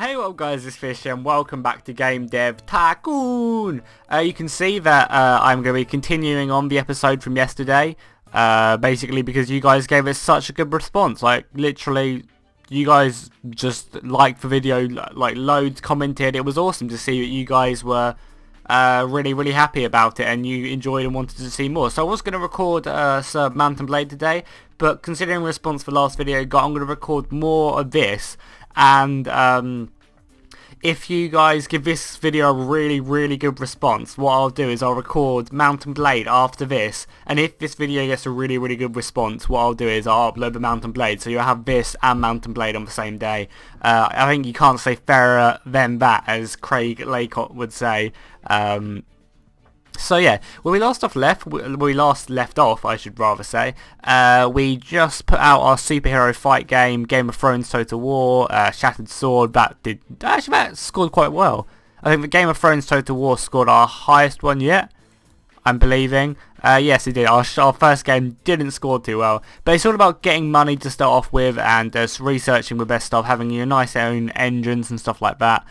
Hey what up guys, it's Fish and welcome back to game Dev Tycoon. You can see that I'm going to be continuing on the episode from yesterday, basically because you guys gave us such a good response. Like literally you guys just liked the video, like loads, commented. It was awesome to see that you guys were really happy about it and you enjoyed and wanted to see more. So I was going to record some Mountain Blade today, but considering the response for the last video I'm going to record more of this. And if you guys give this video a really good response, what I'll do is I'll record Mountain Blade after this, and if this video gets a really good response, what I'll do is I'll upload the Mountain Blade, so you'll have this and Mountain Blade on the same day. I think you can't say fairer than that, as Craig Laycott would say. So yeah, when we last left off, I should rather say, we just put out our superhero fight game, Game of Thrones Total War, Shattered Sword. That scored quite well. I think the Game of Thrones Total War scored our highest one yet, I'm believing. Yes, it did. Our first game didn't score too well, but it's all about getting money to start off with and researching the best stuff, having your nice own engines and stuff like that.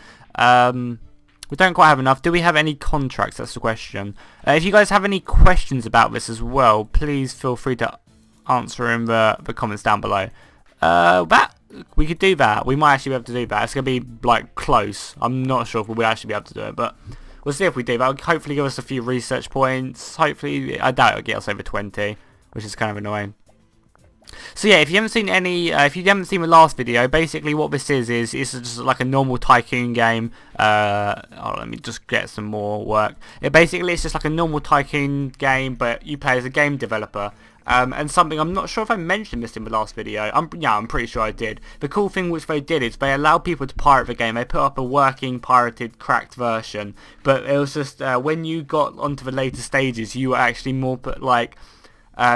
We don't quite have enough. Do we have any contracts? That's the question. If you guys have any questions about this as well, please feel free to answer in the comments down below. We could do that. We might actually be able to do that. It's going to be like close. I'm not sure if we'll actually be able to do it, but we'll see if we do. That'll hopefully give us a few research points. Hopefully, I doubt it'll get us over 20, which is kind of annoying. So yeah, if you haven't seen the last video, basically what this is just like a normal tycoon game. Let me just get some more work. It's just like a normal tycoon game, but you play as a game developer. And something, I'm not sure if I mentioned this in the last video. I'm pretty sure I did. The cool thing which they did is they allowed people to pirate the game. They put up a working, pirated, cracked version. But it was just when you got onto the later stages, you were actually more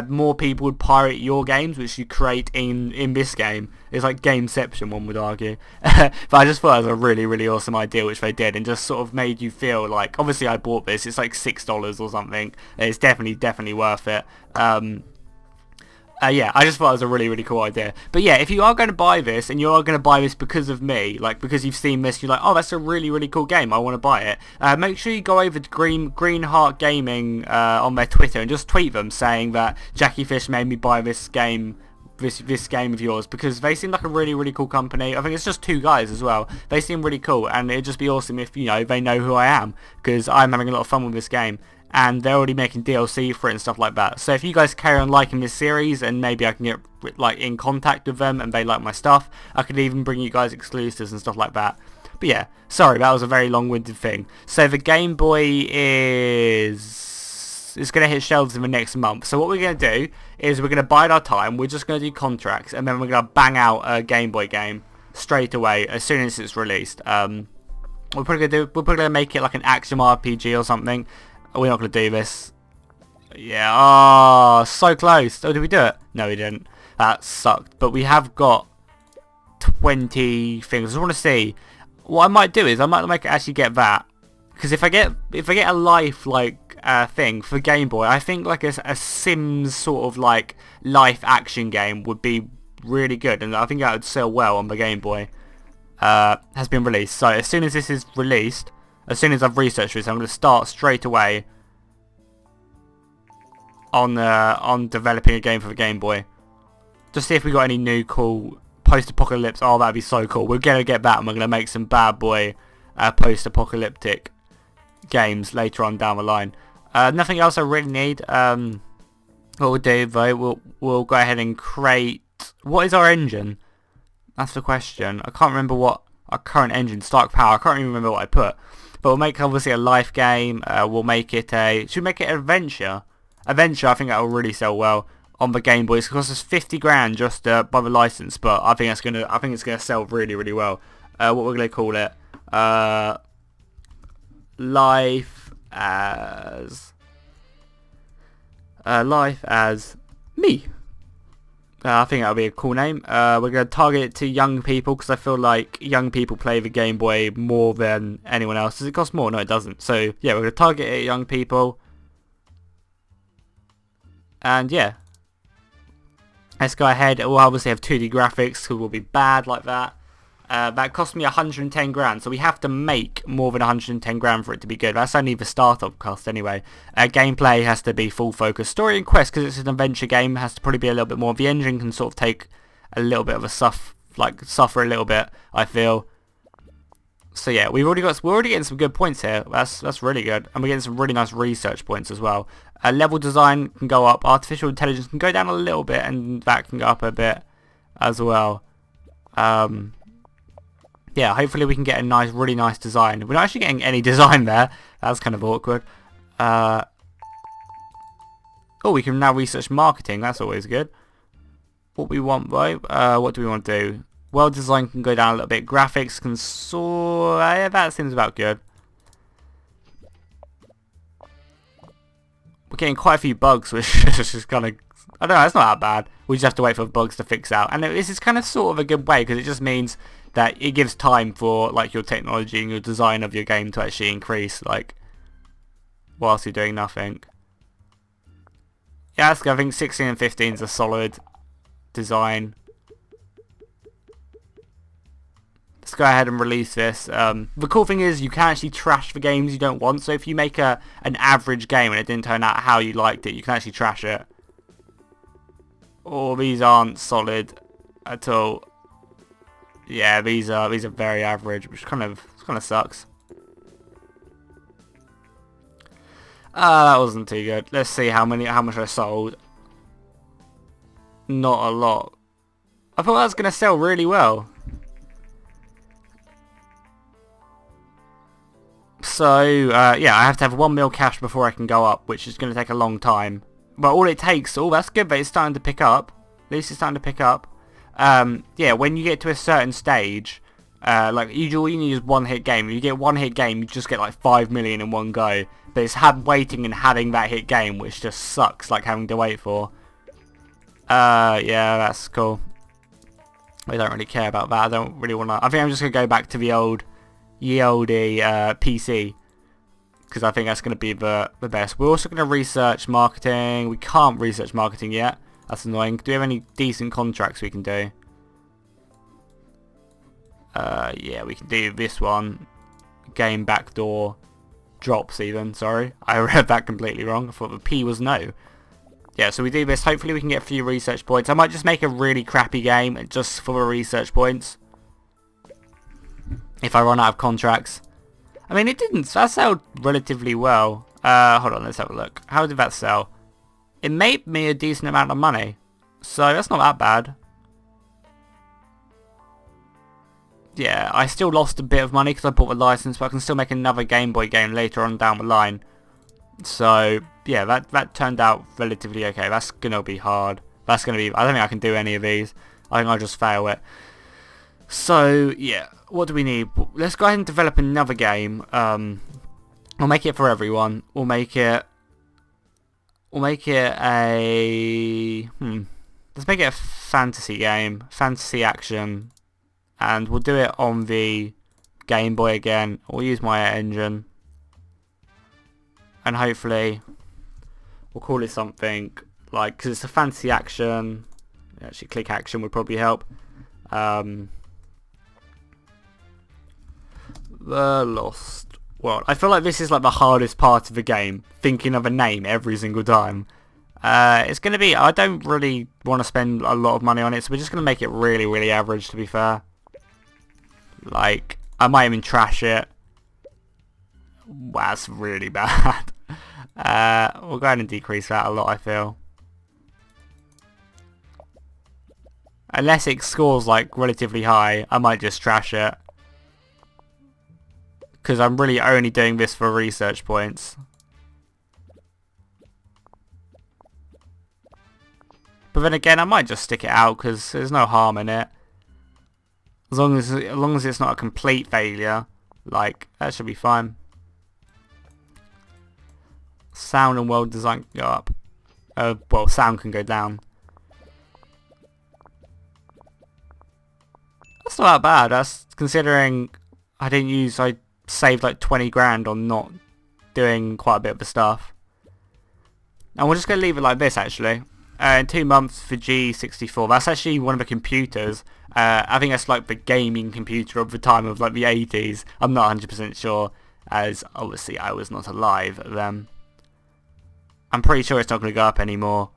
more people would pirate your games, which you create in this game. It's like Gameception, one would argue. But I just thought it was a really awesome idea, which they did, and just sort of made you feel like, obviously I bought this, it's like $6 or something. It's definitely worth it. Yeah, I just thought it was a really cool idea. But yeah, if you are going to buy this, and you are going to buy this because of me, like because you've seen this, you're like, oh, that's a really cool game, I want to buy it. Make sure you go over to Green Heart Gaming on their Twitter and just tweet them saying that Jackie Fish made me buy this game. This game of yours, because they seem like a really cool company. I think it's just two guys as well. They seem really cool, and it'd just be awesome if, you know, they know who I am, because I'm having a lot of fun with this game. And they're already making DLC for it and stuff like that. So if you guys carry on liking this series, and maybe I can get like in contact with them and they like my stuff, I could even bring you guys exclusives and stuff like that. But yeah, sorry, that was a very long-winded thing. So the Game Boy is going to hit shelves in the next month. So what we're going to do is we're going to bide our time. We're just going to do contracts, and then we're going to bang out a Game Boy game straight away as soon as it's released. We're probably going to make it like an action RPG or something. We're not going to do this. Yeah, oh, so close. Oh, did we do it? No, we didn't. That sucked. But we have got 20 things. I just want to see. What I might do is I might actually get that. Because if I get a life thing for Game Boy, I think like a Sims sort of like life action game would be really good, and I think that would sell well on the Game Boy. Has been released. So as soon as this is released, as soon as I've researched this, I'm going to start straight away on developing a game for the Game Boy. Just see if we got any new cool post-apocalypse. Oh, that'd be so cool. We're going to get that, and we're going to make some bad boy post-apocalyptic games later on down the line. Nothing else I really need. What we'll do though, we'll go ahead and create. What is our engine? That's the question. I can't remember what our current engine, Stark Power. I can't even remember what I put. But we'll make obviously a life game. We'll make it should we make it an adventure? Adventure, I think that will really sell well on the Game Boy. It's cost us 50 grand just by the license, but I think it's gonna sell really well. What we're gonna call it? Life as me. I think that would be a cool name. We're going to target it to young people, because I feel like young people play the Game Boy more than anyone else. Does it cost more? No, it doesn't. So yeah, we're going to target it at young people. And yeah, let's go ahead. We'll obviously have 2D graphics, because we'll be bad like that. That cost me 110 grand, so we have to make more than 110 grand for it to be good. That's only the startup cost anyway. Gameplay has to be full focus. Story and quest, because it's an adventure game, has to probably be a little bit more. The engine can sort of take a little bit of a suffer a little bit, I feel. So yeah, we're already getting some good points here. That's really good, and we're getting some really nice research points as well. Level design can go up. Artificial intelligence can go down a little bit, and that can go up a bit as well. Yeah, hopefully we can get a really nice design. We're not actually getting any design there. That's kind of awkward. Oh, we can now research marketing. That's always good. What we want though, what do we want to do? World design can go down a little bit. Graphics can soar. Yeah, that seems about good. We're getting quite a few bugs, which is just kind of... I don't know, it's not that bad. We just have to wait for bugs to fix out. And this is kind of sort of a good way, because it just means that it gives time for like your technology and your design of your game to actually increase, like, whilst you're doing nothing. Yeah, that's good. I think 16 and 15 is a solid design. Let's go ahead and release this. The cool thing is you can actually trash the games you don't want. So if you make an average game and it didn't turn out how you liked it, you can actually trash it. Oh, these aren't solid at all. Yeah, these are very average, which kind of sucks. That wasn't too good. Let's see how much I sold. Not a lot. I thought that was gonna sell really well. So yeah, I have to have 1 mil cash before I can go up, which is gonna take a long time. But all it takes, oh, that's good, but it's starting to pick up. At least it's starting to pick up. Yeah, when you get to a certain stage, like all you need is one hit game. If you get one hit game, you just get like 5 million in one go. But it's waiting and having that hit game, which just sucks, like having to wait for. Yeah, that's cool. I don't really care about that. I don't really want to. I think I'm just gonna go back to the old, PC, because I think that's gonna be the best. We're also gonna research marketing. We can't research marketing yet. That's annoying. Do we have any decent contracts we can do? Yeah, we can do this one. Game backdoor drops even. Sorry, I read that completely wrong. I thought the P was no. Yeah, so we do this. Hopefully we can get a few research points. I might just make a really crappy game just for the research points. If I run out of contracts. I mean, that sold relatively well. Hold on, let's have a look. How did that sell? It made me a decent amount of money. So that's not that bad. Yeah, I still lost a bit of money because I bought a license, but I can still make another Game Boy game later on down the line. So yeah, that turned out relatively okay. That's gonna be hard. That's gonna be. I don't think I can do any of these. I think I'll just fail it. So yeah, what do we need? Let's go ahead and develop another game. We'll make it for everyone. We'll make it a let's make it a fantasy game, fantasy action, and we'll do it on the Game Boy again. We'll use my engine, and hopefully we'll call it something like, because it's a fantasy action. Actually, click action would probably help. The Lost World. I feel like this is like the hardest part of the game, thinking of a name every single time. It's going to be, I don't really want to spend a lot of money on it, so we're just going to make it really, really average, to be fair. Like, I might even trash it. Wow, that's really bad. We'll go ahead and decrease that a lot, I feel. Unless it scores like relatively high, I might just trash it. Because I'm really only doing this for research points. But then again, I might just stick it out because there's no harm in it. As long as it's not a complete failure, like, that should be fine. Sound and world design can go up. Well, sound can go down. That's not that bad. That's considering I saved like 20 grand on not doing quite a bit of the stuff. And we're just going to leave it like this, actually. In 2 months for G64. That's actually one of the computers. I think that's like the gaming computer of the time of like the 80s. I'm not 100% sure, as obviously I was not alive then. I'm pretty sure it's not going to go up anymore.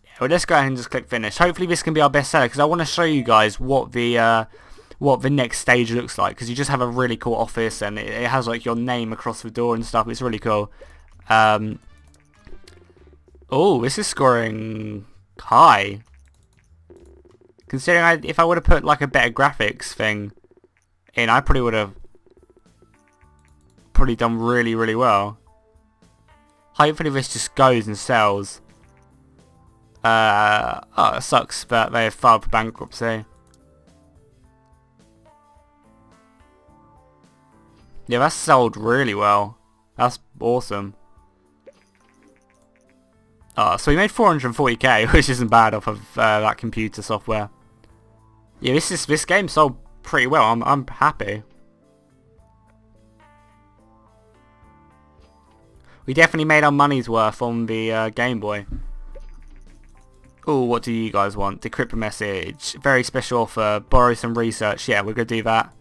Yeah, well, let's go ahead and just click finish. Hopefully this can be our bestseller, because I want to show you guys what the next stage looks like, because you just have a really cool office and it has like your name across the door and stuff. It's really cool. Oh, this is scoring high. Considering if I would have put like a better graphics thing in, I probably would have done really, really well. Hopefully this just goes and sells. Oh, it sucks that they have filed for bankruptcy. Yeah, that's sold really well. That's awesome. So we made 440k, which isn't bad off of that computer software. Yeah, this game sold pretty well. I'm happy. We definitely made our money's worth on the Game Boy. Oh, what do you guys want? Decrypt a message. Very special offer. Borrow some research. Yeah, we're gonna do that.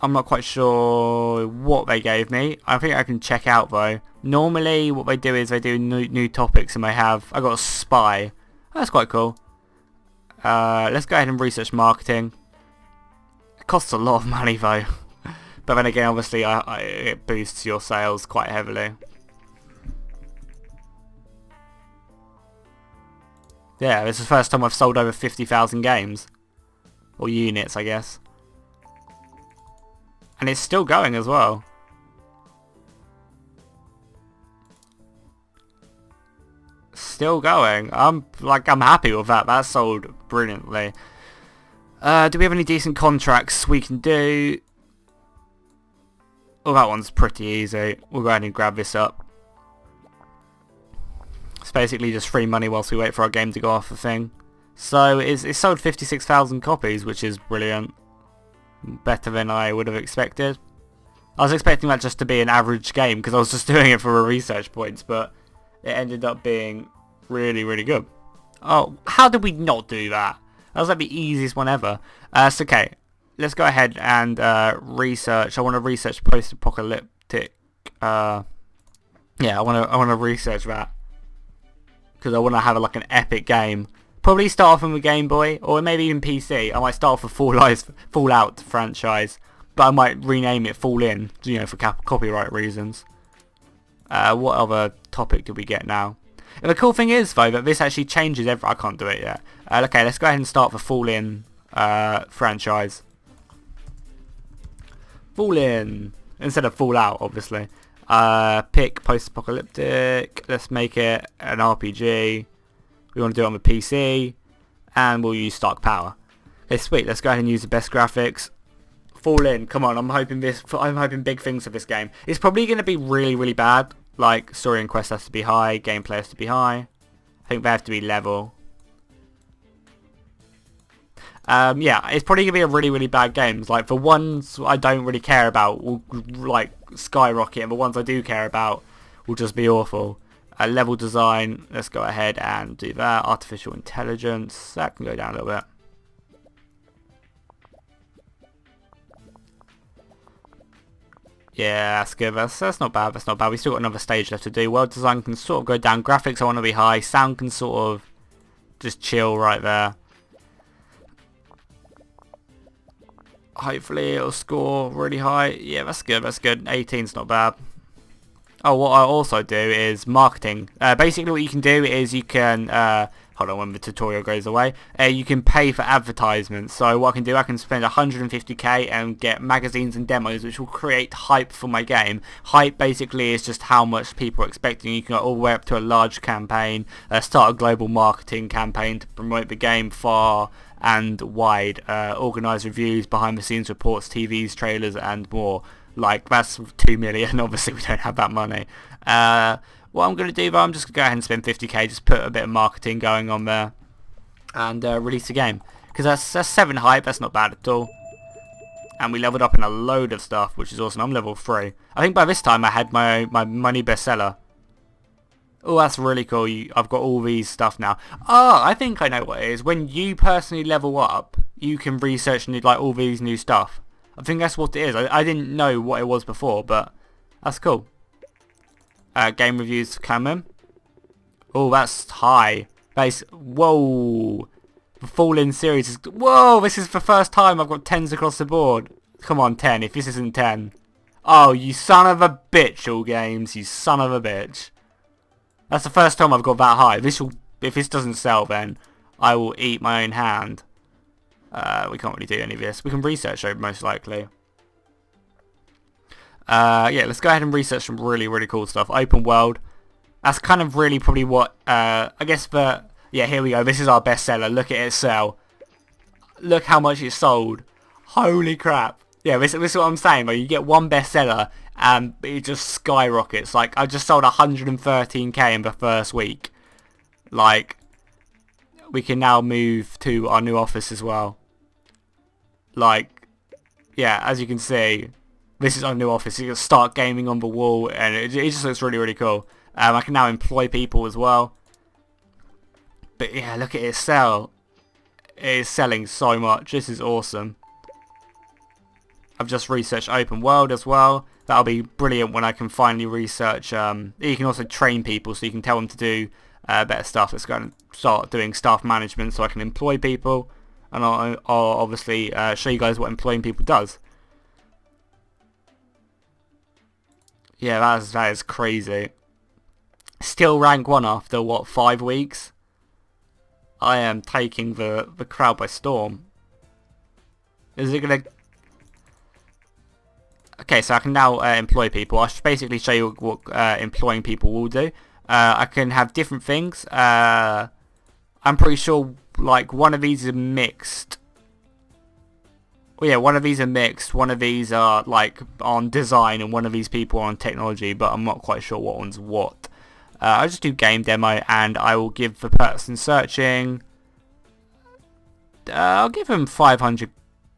I'm not quite sure what they gave me. I think I can check out though. Normally what they do is they do new topics, and I got a spy. That's quite cool. Let's go ahead and research marketing. It costs a lot of money though. But then again, obviously it boosts your sales quite heavily. Yeah, this is the first time I've sold over 50,000 games. Or units, I guess. And it's still going as well. Still going. I'm happy with that. That sold brilliantly. Do we have any decent contracts we can do? Oh, that one's pretty easy. We'll go ahead and grab this up. It's basically just free money whilst we wait for our game to go off the thing. So it sold 56,000 copies, which is brilliant. Better than I would have expected. I was expecting that just to be an average game, because I was just doing it for a research points, but it ended up being really, really good. Oh, how did we not do that? That was like the easiest one ever. So okay, let's go ahead and research. I want to research post-apocalyptic. Yeah, I want to research that, because I want to have like an epic game. Probably start off on the Game Boy, or maybe even PC. I might start off with Fallout franchise, but I might rename it Fall In, you know, for copyright reasons. What other topic did we get now? And the cool thing is, though, that this actually changes I can't do it yet. Okay, let's go ahead and start the Fall In franchise. Fall In instead of Fallout, obviously. Pick post-apocalyptic. Let's make it an RPG. We want to do it on the PC, and we'll use Stark Power. Okay, sweet. Let's go ahead and use the best graphics. Fall In. Come on, I'm hoping big things for this game. It's probably going to be really, really bad. Like, story and quest has to be high, gameplay has to be high. I think they have to be level. Yeah, it's probably going to be a really, really bad game. Like, the ones I don't really care about will, like, skyrocket, and the ones I do care about will just be awful. Level design, let's go ahead and do that. Artificial intelligence, that can go down a little bit. Yeah, that's good. That's not bad. That's not bad. We still got another stage left to do. World design can sort of go down. Graphics I want to be high. Sound can sort of just chill right there. Hopefully it'll score really high. Yeah, that's good. That's good. 18's not bad. Oh, what I also do is marketing. Basically what you can do is you can, hold on when the tutorial goes away, you can pay for advertisements. So what I can do, I can spend 150k and get magazines and demos which will create hype for my game. Hype basically is just how much people are expecting. You can go all the way up to a large campaign, start a global marketing campaign to promote the game far and wide, organise reviews, behind the scenes reports, TVs, trailers and more. Like, that's 2 million, obviously we don't have that money. What I'm going to do, though, I'm just going to go ahead and spend 50k, just put a bit of marketing going on there, and release the game. Because that's 7 hype, that's not bad at all. And we leveled up in a load of stuff, which is awesome. I'm level 3. I think by this time I had my money bestseller. Oh, that's really cool. I've got all these stuff now. Oh, I think I know what it is. When you personally level up, you can research and do like all these new stuff. I think that's what it is. I didn't know what it was before, but that's cool. Game reviews coming. Oh, that's high. Whoa. The Fallen series is... Whoa, this is the first time I've got 10s across the board. Come on, 10, if this isn't 10. Oh, you son of a bitch, All Games. You son of a bitch. That's the first time I've got that high. If this doesn't sell, then I will eat my own hand. We can't really do any of this. We can research though, most likely. Yeah, let's go ahead and research some really, really cool stuff. Open world. That's kind of really probably what, I guess the... Yeah, here we go. This is our bestseller. Look at it sell. Look how much it sold. Holy crap. Yeah, this is what I'm saying. Like, you get one bestseller and it just skyrockets. Like, I just sold 113k in the first week. Like, we can now move to our new office as well. Like, yeah, as you can see, this is our new office. You can start gaming on the wall and it just looks really, really cool. I can now employ people as well. But yeah, look at it sell. It is selling so much. This is awesome. I've just researched open world as well. That'll be brilliant when I can finally research. You can also train people, so you can tell them to do better stuff. Let's go and start doing staff management so I can employ people. And I'll obviously show you guys what employing people does. Yeah, that is crazy. Still rank 1 after, what, 5 weeks? I am taking the crowd by storm. Is it gonna... Okay, so I can now employ people. I should basically show you what employing people will do. I can have different things. I'm pretty sure, like, one of these is mixed. Well, yeah, one of these are mixed. One of these are, like, on design, and one of these people are on technology, but I'm not quite sure what one's what. I'll just do game demo, and I will give the person searching... I'll give him 500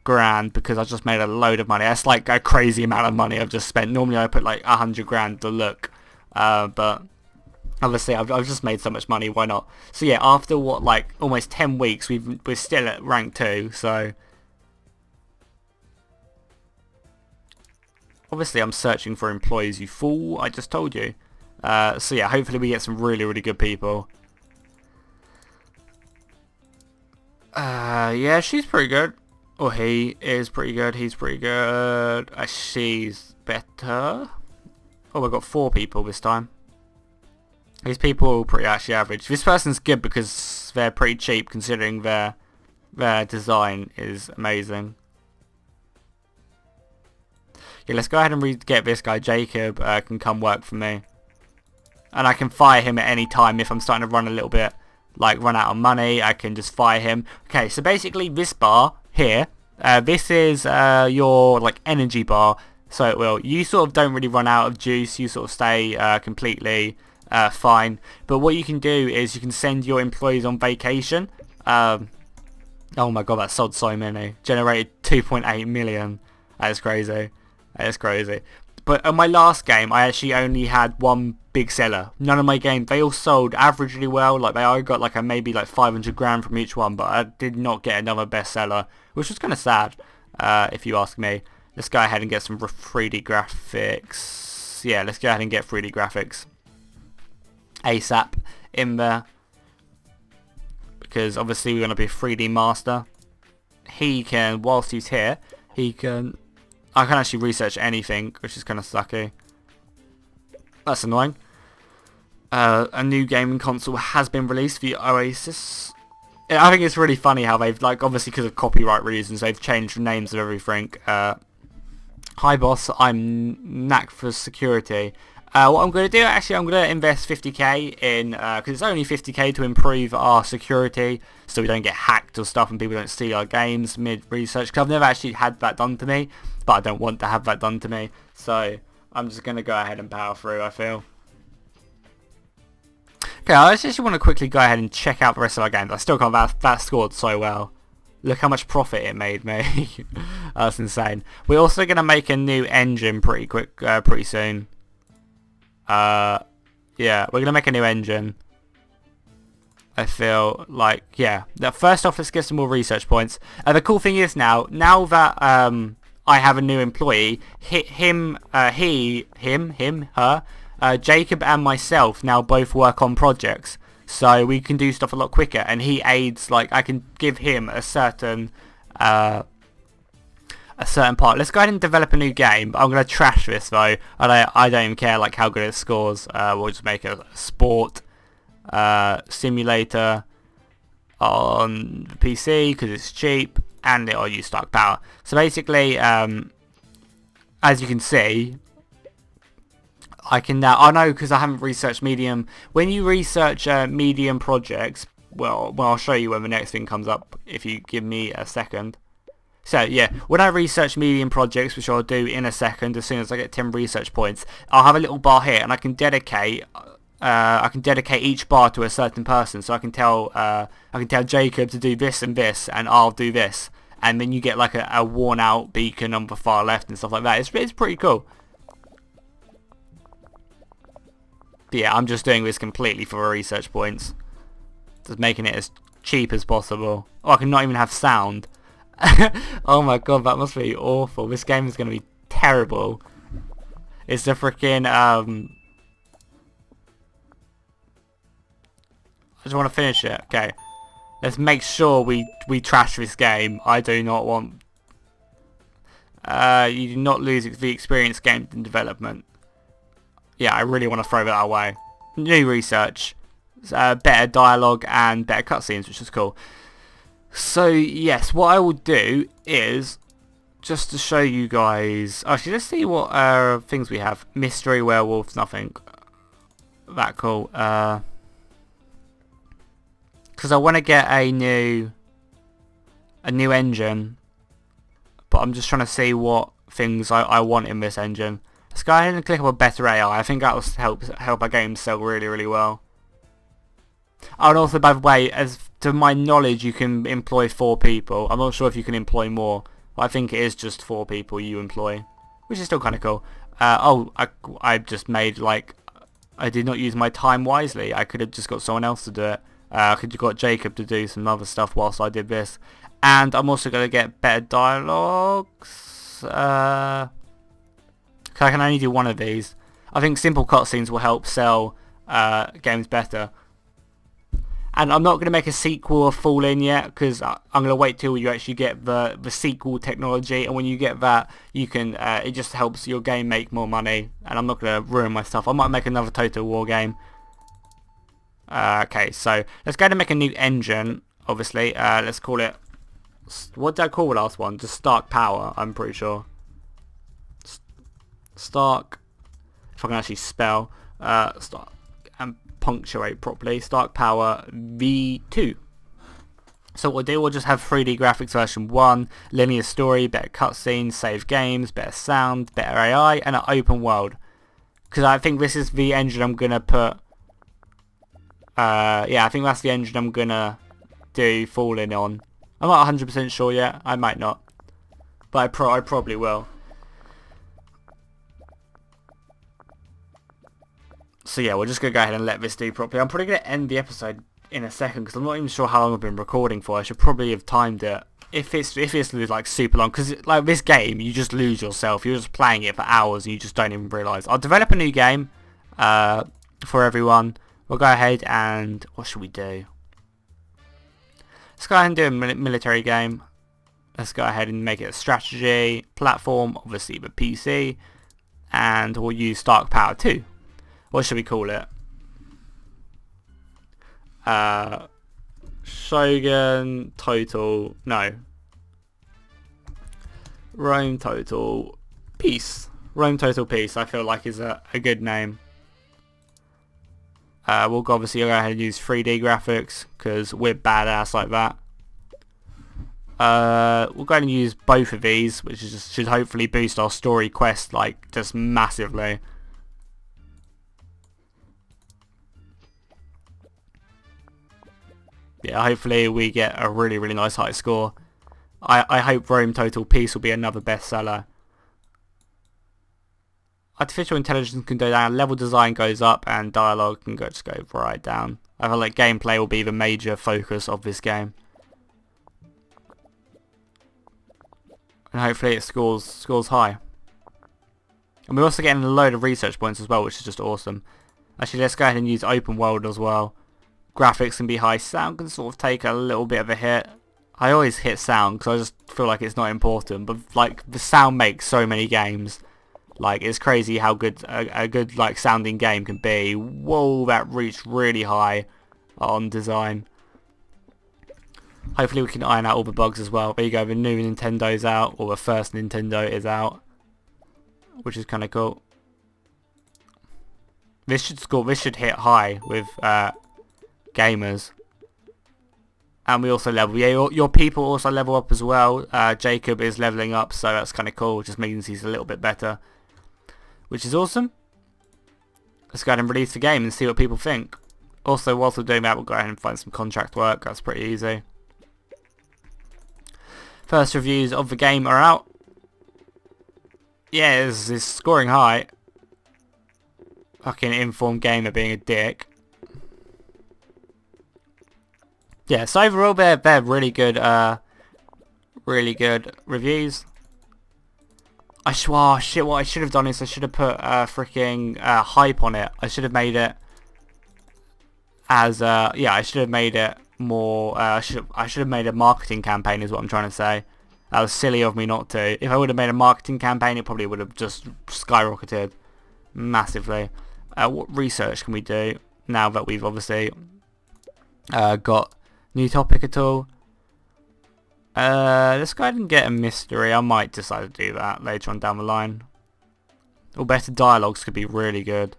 grand because I just made a load of money. That's like a crazy amount of money I've just spent. Normally I put like 100 grand to look. But obviously I've just made so much money, why not? So yeah, after what, like almost 10 weeks, we're still at rank 2, so... Obviously I'm searching for employees, you fool, I just told you. So yeah, hopefully we get some really, really good people. Yeah, she's pretty good. Or he is pretty good, he's pretty good. She's better. Oh, we've got 4 people this time. These people are pretty actually average. This person's good because they're pretty cheap considering their design is amazing. Yeah, let's go ahead and get this guy. Jacob can come work for me. And I can fire him at any time if I'm starting to run a little bit, like run out of money. I can just fire him. Okay, so basically this bar here, this is your like energy bar. So it will. You sort of don't really run out of juice. You sort of stay completely fine. But what you can do is you can send your employees on vacation. Oh my god, that sold so many. Generated 2.8 million. That is crazy. That is crazy. But on my last game, I actually only had one big seller. None of my games, they all sold averagely well. Like I got like maybe like 500 grand from each one, but I did not get another bestseller, which was kind of sad, if you ask me. Let's go ahead and get some 3D graphics. Yeah, let's go ahead and get 3D graphics ASAP in there, because obviously we want to be a 3D master. He can, whilst he's here, he can... I can actually research anything, which is kind of sucky. That's annoying. A new gaming console has been released for Oasis. I think it's really funny how they've, like, obviously because of copyright reasons, they've changed the names of everything. Hi boss, I'm knack for security. What I'm going to do, actually, I'm going to invest 50k in, because it's only 50k to improve our security, so we don't get hacked or stuff and people don't steal our games mid-research, because I've never actually had that done to me, but I don't want to have that done to me, so I'm just going to go ahead and power through, I feel. Okay, I just want to quickly go ahead and check out the rest of our games. I still can't, that scored so well. Look how much profit it made me. That's insane. We're also going to make a new engine pretty soon. Yeah, we're going to make a new engine. I feel like, yeah. First off, let's get some more research points. The cool thing is now that I have a new employee, her, Jacob and myself now both work on projects. So we can do stuff a lot quicker, and he aids, like, I can give him a certain part. Let's go ahead and develop a new game. I'm going to trash this though. I don't even care like how good it scores. We'll just make a sport simulator on PC because it's cheap and it'll use stock power. So basically, as you can see, I can now, I know because I haven't researched medium. When you research medium projects, well I'll show you when the next thing comes up if you give me a second. So yeah, when I research medium projects, which I'll do in a second as soon as I get 10 research points, I'll have a little bar here and I can dedicate each bar to a certain person. So I can tell Jacob to do this and this, and I'll do this, and then you get like a worn out beacon on the far left and stuff like that. It's pretty cool. But yeah, I'm just doing this completely for research points, just making it as cheap as possible. Oh, I can not even have sound. Oh my god, that must be awful. This game is going to be terrible. It's the freaking I just want to finish it. Okay, let's make sure we trash this game. I do not want you do not lose the experience gained in development. Yeah, I really want to throw that away. New research, better dialogue and better cutscenes, which is cool. So yes, what I will do is, just to show you guys, actually let's see what things we have. Mystery, werewolves, nothing that cool. Because I want to get a new engine, but I'm just trying to see what things I want in this engine. Let's go ahead and click on a better AI. I think that will help our game sell really, really well. Oh, and also, by the way, as to my knowledge, you can employ 4 people. I'm not sure if you can employ more, but I think it is just 4 people you employ, which is still kind of cool. I just made, like, I did not use my time wisely. I could have just got someone else to do it. I could have got Jacob to do some other stuff whilst I did this. And I'm also going to get better dialogues. 'Cause I can only do one of these. I think simple cutscenes will help sell games better. And I'm not going to make a sequel of Fall In yet, because I'm going to wait till you actually get the sequel technology, and when you get that, you can it just helps your game make more money, and I'm not going to ruin my stuff. I might make another Total War game. Okay, so let's go ahead and make a new engine, obviously. Let's call it, what did I call the last one? Just Stark Power, I'm pretty sure. Stark, if I can actually spell, Stark and punctuate properly, Stark Power V2. So what we'll do, we'll just have 3D graphics version 1, linear story, better cutscenes, save games, better sound, better AI, and an open world. Because I think this is the engine I'm going to put, yeah, I think that's the engine I'm going to do Fall In on. I'm not 100% sure yet, I might not, but I probably will. So yeah, we're just going to go ahead and let this do properly. I'm probably going to end the episode in a second because I'm not even sure how long I've been recording for. I should probably have timed it. If it's like super long, because like this game, you just lose yourself. You're just playing it for hours and you just don't even realise. I'll develop a new game for everyone. We'll go ahead and, what should we do? Let's go ahead and do a military game. Let's go ahead and make it a strategy platform, obviously the PC, and we'll use Stark Power 2. What should we call it? Shogun Total, no. Rome Total Peace. Rome Total Peace, I feel like is a good name. We'll obviously go ahead and use 3D graphics because we're badass like that. We'll go ahead and use both of these, which is should hopefully boost our story quest like just massively. Yeah, hopefully we get a really, really nice high score. I hope Rome Total Peace will be another bestseller. artificial intelligence can go down, level design goes up, and dialogue can just go right down. I feel like gameplay will be the major focus of this game. And hopefully it scores high. And we're also getting a load of research points as well, which is just awesome. Actually, let's go ahead and use open world as well. Graphics can be high. Sound can sort of take a little bit of a hit. I always hit sound because I just feel like it's not important. But like the sound makes so many games. Like it's crazy how good a good like sounding game can be. Whoa, that reached really high on design. Hopefully we can iron out all the bugs as well. There you go, the new Nintendo's out, or the first Nintendo is out, which is kind of cool. This should hit high with gamers. And we also level. Yeah, your people also level up as well. Jacob is leveling up, so that's kind of cool. Just means he's a little bit better, which is awesome. Let's go ahead and release the game and see what people think. Also, whilst we're doing that, we'll go ahead and find some contract work. That's pretty easy. First reviews of the game are out. Yeah, it's scoring high. Fucking Informed Gamer being a dick. Yeah, so overall they're really good reviews. Oh shit, what I should have done is I should have put freaking hype on it. I should have made it as yeah, I should have made it more I should have made a marketing campaign is what I'm trying to say. That was silly of me not to. If I would have made a marketing campaign, it probably would have just skyrocketed massively. What research can we do now that we've obviously got new topic at all? Let's go ahead and get a mystery. I might decide to do that later on down the line. Or better dialogues could be really good.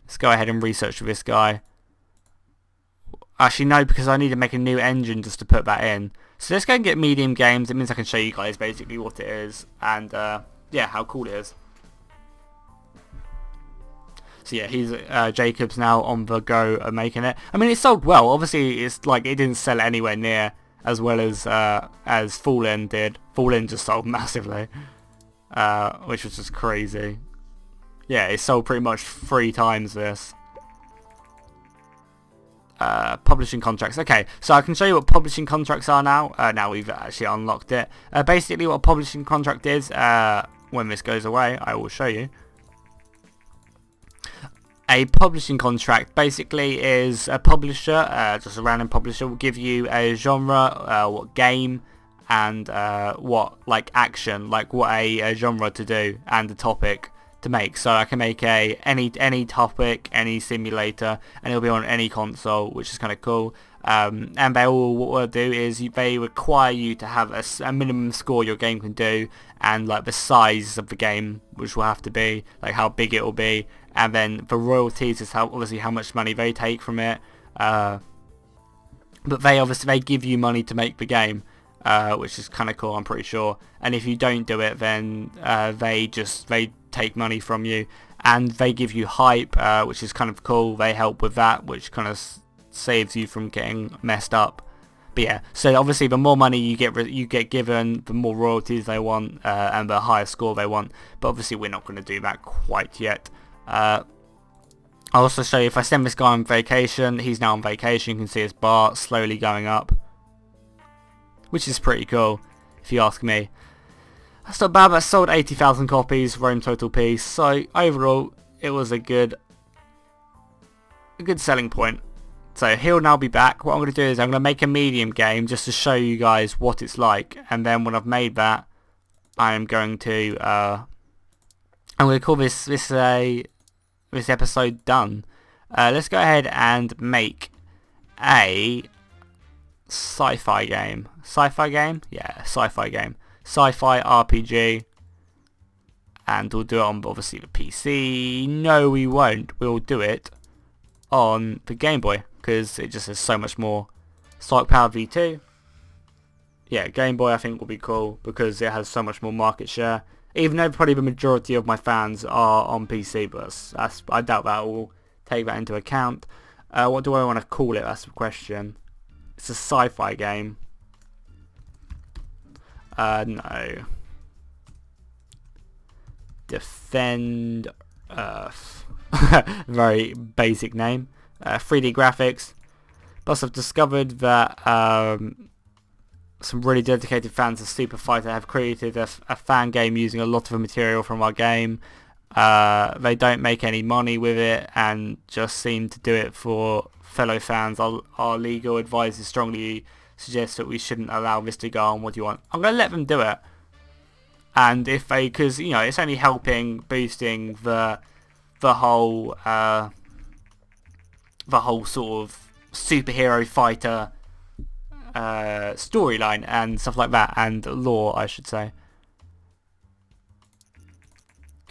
Let's go ahead and research with this guy. Actually no, because I need to make a new engine just to put that in. So let's go and get medium games. It means I can show you guys basically what it is and yeah, how cool it is. So yeah, he's Jacob's now on the go of making it. I mean, it sold well. Obviously, it's like it didn't sell anywhere near as well as Fallen did. Fallen just sold massively, which was just crazy. Yeah, it sold pretty much 3 times this. Publishing contracts. Okay, so I can show you what publishing contracts are now. Now we've actually unlocked it. Basically, what a publishing contract is. When this goes away, I will show you. A publishing contract basically is a publisher, just a random publisher, will give you a genre, what game, and what like action, like what a genre to do, and a topic to make. So I can make any topic, any simulator, and it'll be on any console, which is kind of cool. And they all, what they'll do is they require you to have a minimum score your game can do, and like the size of the game, which will have to be like how big it will be, and then the royalties is obviously how much money they take from it. But they give you money to make the game, which is kind of cool, I'm pretty sure. And if you don't do it, then they take money from you, and they give you hype, which is kind of cool. They help with that, which kind of saves you from getting messed up. But yeah, so obviously the more money you get given, the more royalties they want, and the higher score they want. But obviously we're not going to do that quite yet. I'll also show you, if I send this guy on vacation, he's now on vacation, you can see his bar slowly going up, which is pretty cool if you ask me. That's not bad, but sold 80,000 copies, Rome total piece, so overall it was a good selling point. So he'll now be back. What I'm going to do is I'm going to make a medium game just to show you guys what it's like, and then when I've made that, I'm going to call this episode done. Let's go ahead and make a sci-fi game. Sci-fi game? Yeah, sci-fi game. Sci-fi RPG. And we'll do it on obviously the PC. No, we won't. We'll do it on the Game Boy, because it just has so much more. Psych Power V2. Yeah, Game Boy I think will be cool because it has so much more market share. Even though probably the majority of my fans are on PC, but I doubt that will take that into account. What do I want to call it? That's the question. It's a sci-fi game. No. Defend very basic name. 3D graphics. Plus I've discovered that some really dedicated fans of Super Fighter have created a fan game using a lot of the material from our game. They don't make any money with it and just seem to do it for fellow fans. Our legal advisors strongly suggest that we shouldn't allow this to go on. What do you want? I'm going to let them do it. And if they, because you know, it's only helping boosting the whole sort of superhero fighter storyline and stuff like that, and lore, I should say.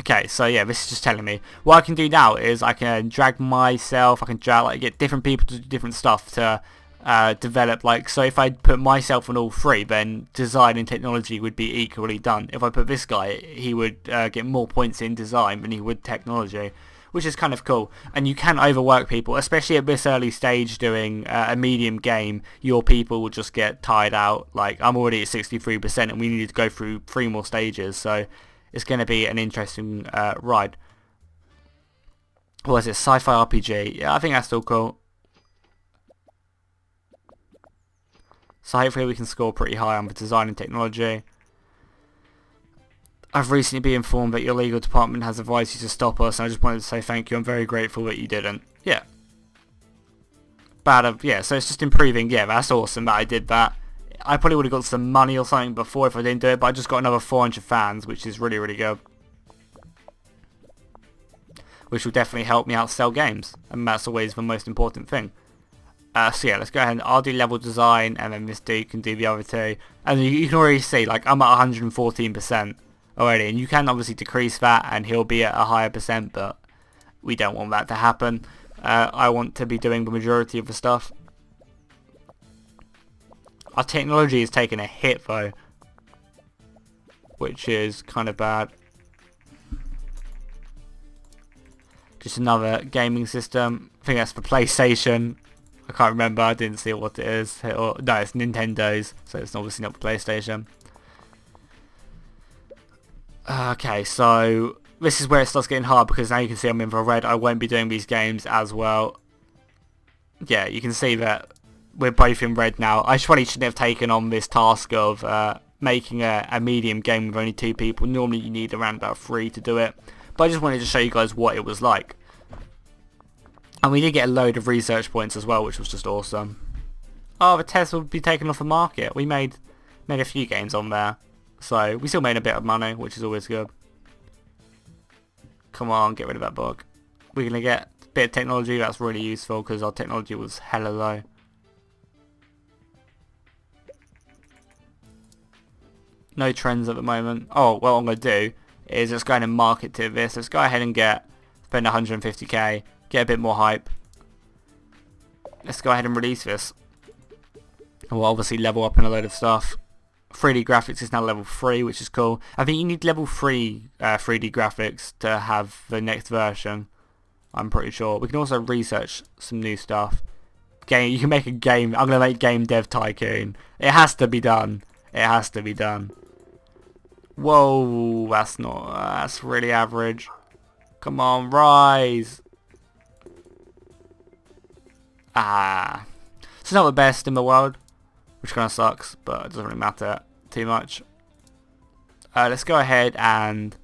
Okay, so yeah, this is just telling me what I can do now is I can drag myself, I can drag, like, get different people to do different stuff to develop, like, so if I put myself on all three, then design and technology would be equally done. If I put this guy, he would get more points in design than he would technology, which is kind of cool. And you can overwork people, especially at this early stage doing a medium game. Your people will just get tired out. Like, I'm already at 63% and we need to go through 3 more stages, so it's going to be an interesting ride. What is it? Sci-fi RPG. Yeah, I think that's still cool. So hopefully we can score pretty high on the design and technology. I've recently been informed that your legal department has advised you to stop us, and I just wanted to say thank you. I'm very grateful that you didn't. Yeah. Yeah, so it's just improving. Yeah, that's awesome that I did that. I probably would have got some money or something before if I didn't do it, but I just got another 400 fans, which is really, really good. Which will definitely help me out sell games, and that's always the most important thing. So yeah, let's go ahead and I'll do level design, and then this dude can do the other two. And you can already see, like, I'm at 114% already, and you can obviously decrease that and he'll be at a higher percent, but we don't want that to happen. I want to be doing the majority of the stuff. Our technology is taking a hit though, which is kind of bad. Just another gaming system. I think that's for PlayStation. I can't remember, I didn't see what it is. No, it's Nintendo's, so it's obviously not for PlayStation. Okay, so this is where it starts getting hard, because now you can see I'm in the red. I won't be doing these games as well. Yeah, you can see that we're both in red now. I probably shouldn't have taken on this task of making a medium game with only 2 people. Normally you need around about 3 to do it. But I just wanted to show you guys what it was like. And we did get a load of research points as well, which was just awesome. Oh, the test will be taken off the market. We made a few games on there. So we still made a bit of money, which is always good. Come on, get rid of that bug. We're going to get a bit of technology. That's really useful because our technology was hella low. No trends at the moment. Oh, well, what I'm going to do is just go ahead and market to this. Let's go ahead and spend 150k, get a bit more hype. Let's go ahead and release this. And we'll obviously level up in a load of stuff. 3D graphics is now level 3, which is cool. I think you need level 3 3D graphics to have the next version. I'm pretty sure. We can also research some new stuff. You can make a game. I'm going to make game Dev Tycoon. It has to be done. It has to be done. Whoa, that's really average. Come on, rise. It's not the best in the world, which kind of sucks, but it doesn't really matter too much. Let's go ahead and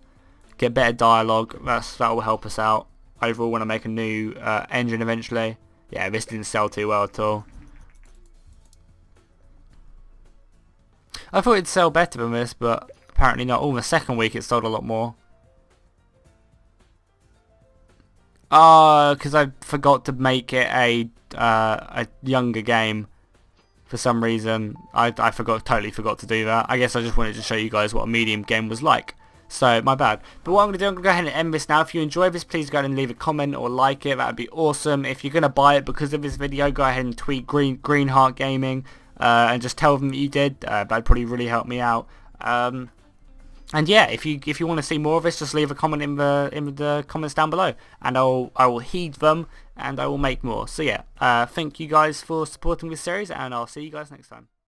get better dialogue. That will help us out. Overall, when I make a new engine eventually. Yeah, this didn't sell too well at all. I thought it'd sell better than this, but apparently not. Oh, the second week it sold a lot more. Because I forgot to make it a younger game. For some reason, I totally forgot to do that. I guess I just wanted to show you guys what a medium game was like. So, my bad. But what I'm going to do, I'm going to go ahead and end this now. If you enjoyed this, please go ahead and leave a comment or like it. That would be awesome. If you're going to buy it because of this video, go ahead and tweet Greenheart Gaming. And just tell them that you did. That'd probably really help me out. And yeah, if you want to see more of this, just leave a comment in the comments down below, and I will heed them, and I will make more. So yeah, thank you guys for supporting this series, and I'll see you guys next time.